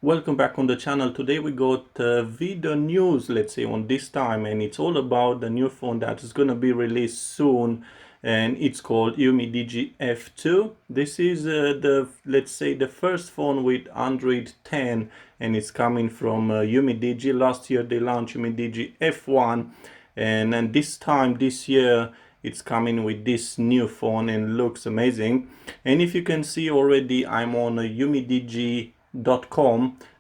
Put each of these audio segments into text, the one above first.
Welcome back on the channel. Today we got video news, let's say, on this time, and it's all about the new phone that is going to be released soon, and it's called Umidigi F2. This is let's say, the first phone with Android 10, and it's coming from Umidigi. Last year they launched Umidigi F1, and then this year it's coming with this new phone and looks amazing. And if you can see already, I'm on umidigi.com.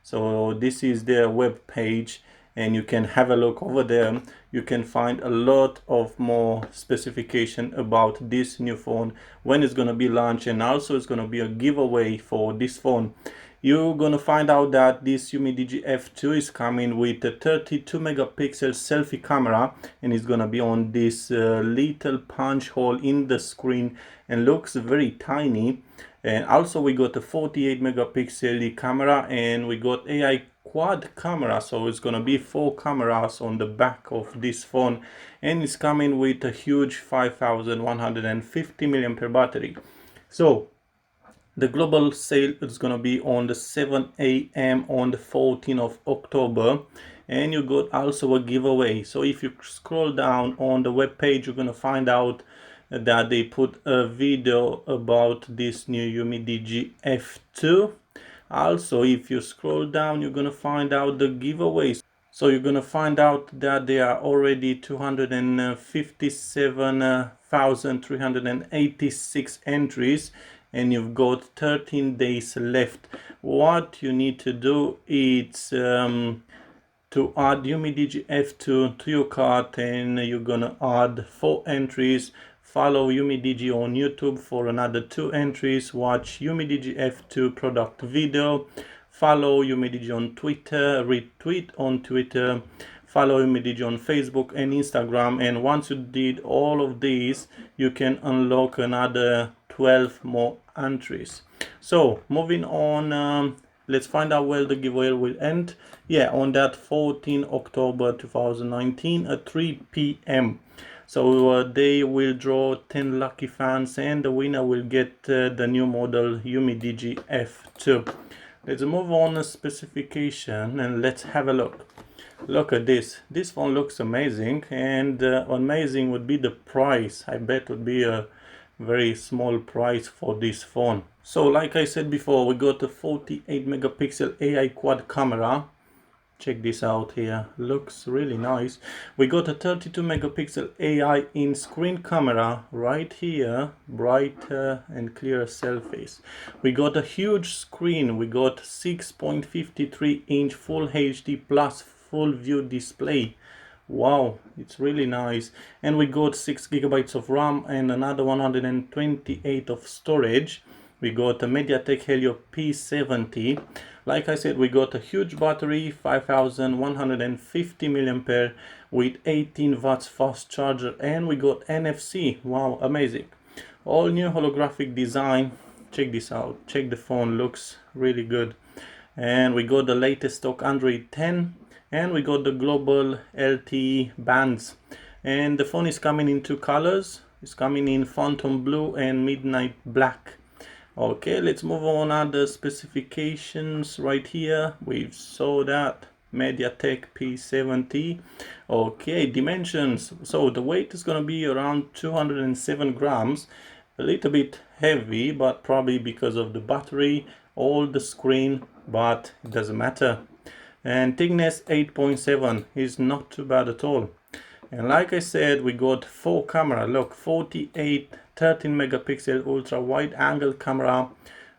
So this is their web page, and you can have a look over there. You can find a lot of more specification about this new phone, when it's going to be launched, and also it's going to be a giveaway for this phone. You're going to find out that this Umidigi F2 is coming with a 32 megapixel selfie camera, and it's going to be on this little punch hole in the screen and looks very tiny. And also we got a 48 megapixel camera, and we got AI quad camera, so it's gonna be 4 cameras on the back of this phone, and it's coming with a huge 5150 milliampere battery. So the global sale is going to be on the 7 a.m. on the 14th of October, and you got also a giveaway. So if you scroll down on the web page, you're going to find out that they put a video about this new Umidigi F2. Also, if you scroll down, you're going to find out the giveaways. So you're going to find out that there are already 257,386 entries, and you've got 13 days left. What you need to do is to add Umidigi F2 to your cart, and you're gonna add 4 entries. Follow Umidigi on YouTube for another 2 entries. Watch Umidigi F2 product video. Follow Umidigi on Twitter, retweet on Twitter, follow Umidigi on Facebook and Instagram, and once you did all of these, you can unlock another 12 more entries. So moving on, let's find out where the giveaway will end. Yeah, on that 14 October 2019 at 3 p.m. So they will draw 10 lucky fans, and the winner will get the new model Umidigi F2. Let's move on to specification and let's have a look. Look at this. This phone looks amazing, and amazing would be the price. I bet would be a very small price for this phone. So like I said before, we got a 48 megapixel AI quad camera. Check this out here, looks really nice. We got a 32 megapixel AI in-screen camera right here, brighter and clearer selfies. We got a huge screen, we got 6.53 inch full HD plus full view display. Wow, it's really nice. And we got 6 gigabytes of RAM and another 128 of storage. We got a MediaTek Helio P70. Like I said, we got a huge battery, 5150 milliampere with 18 watts fast charger, and we got NFC. Wow, amazing. All new holographic design. Check this out. Check the phone, looks really good. And we got the latest stock Android 10, and we got the global LTE bands. And the phone is coming in 2 colors. It's coming in Phantom Blue and Midnight Black. Okay, let's move on. Other specifications right here. We saw that MediaTek P70. Okay, dimensions. So the weight is going to be around 207 grams. A little bit heavy, but probably because of the battery, all the screen, but it doesn't matter. And thickness 8.7 is not too bad at all. And like I said, we got 4 camera. Look, 48 13 megapixel ultra wide angle camera.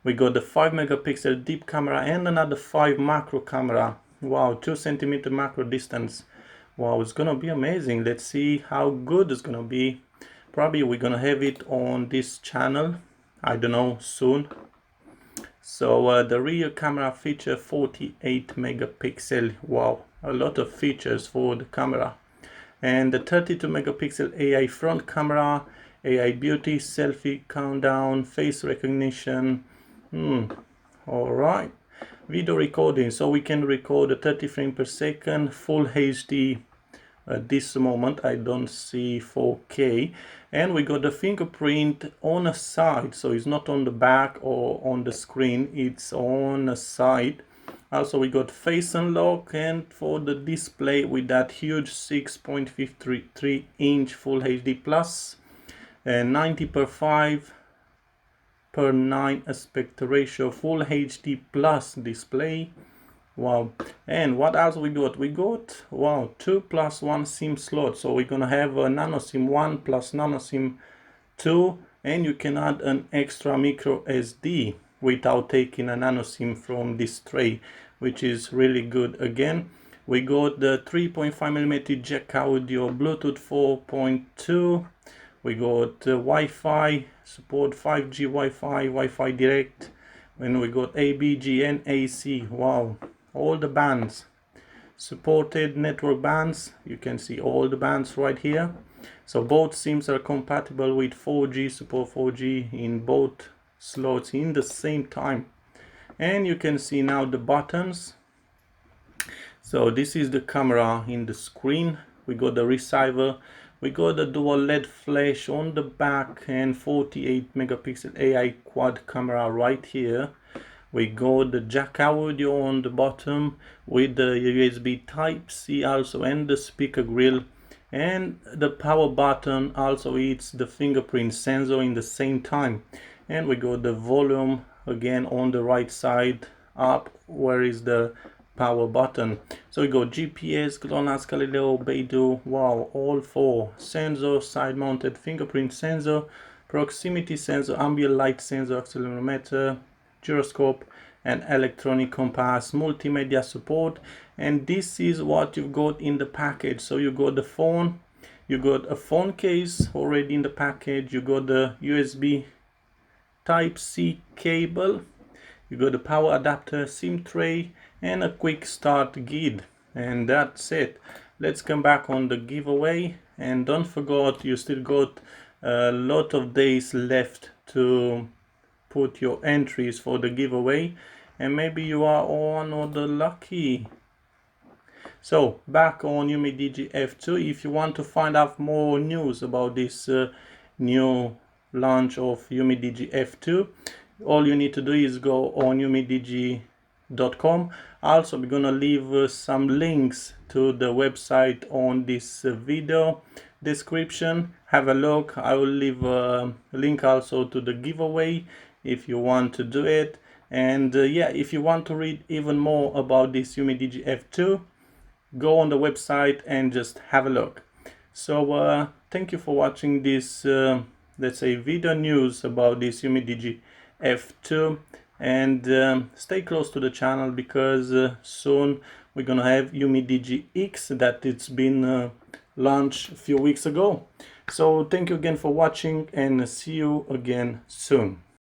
We got the 5 megapixel deep camera and another 5 macro camera. Wow, 2 centimeter macro distance. Wow, it's gonna be amazing. Let's see how good it's gonna be. Probably we're gonna have it on this channel, I don't know, soon. So the rear camera feature 48 megapixel. Wow, a lot of features for the camera. And the 32 megapixel AI front camera, AI beauty, selfie countdown, face recognition. All right. Video recording, so we can record a 30 frames per second, full HD. At this moment I don't see 4K, and we got the fingerprint on a side, so it's not on the back or on the screen, it's on a side. Also we got face unlock, and for the display with that huge 6.53 inch full HD plus and 90:5:9 aspect ratio full HD plus display. Wow. And what else we got? We got, wow, 2+1 SIM slot. So we're gonna have a nano SIM 1 plus nano SIM 2, and you can add an extra micro SD without taking a nano SIM from this tray, which is really good. Again, we got the 3.5mm jack audio, Bluetooth 4.2. We got Wi-Fi support, 5G Wi-Fi, Wi-Fi direct, and we got ABG and AC. Wow, all the bands supported, network bands. You can see all the bands right here. So both SIMs are compatible with 4G, support 4G in both slots in the same time. And you can see now the buttons. So this is the camera in the screen. We got the receiver. We got the dual LED flash on the back and 48 megapixel AI quad camera right here. We got the jack audio on the bottom with the USB Type-C also, and the speaker grill, and the power button also. It's the fingerprint sensor in the same time. And we got the volume again on the right side up where is the power button. So we got GPS, GLONASS, Galileo, Beidou. Wow, all four sensors: side mounted fingerprint sensor, proximity sensor, ambient light sensor, accelerometer, gyroscope, and electronic compass, multimedia support. And this is what you've got in the package. So you got the phone, you got a phone case already in the package, you got the USB Type-C cable, you got the power adapter, SIM tray, and a quick start guide. And that's it. Let's come back on the giveaway, and don't forget you still got a lot of days left to put your entries for the giveaway, and maybe you are one of the lucky. So back on Umidigi F2, if you want to find out more news about this new launch of Umidigi F2, all you need to do is go on umidigi.com. Also, we're gonna leave some links to the website on this video description. Have a look. I will leave a link also to the giveaway if you want to do it. And yeah, if you want to read even more about this Umidigi F2, go on the website and just have a look. So thank you for watching this let's say video news about this Umidigi F2, and stay close to the channel because soon we're gonna have Umidigi X that it's been launched a few weeks ago. So thank you again for watching, and see you again soon.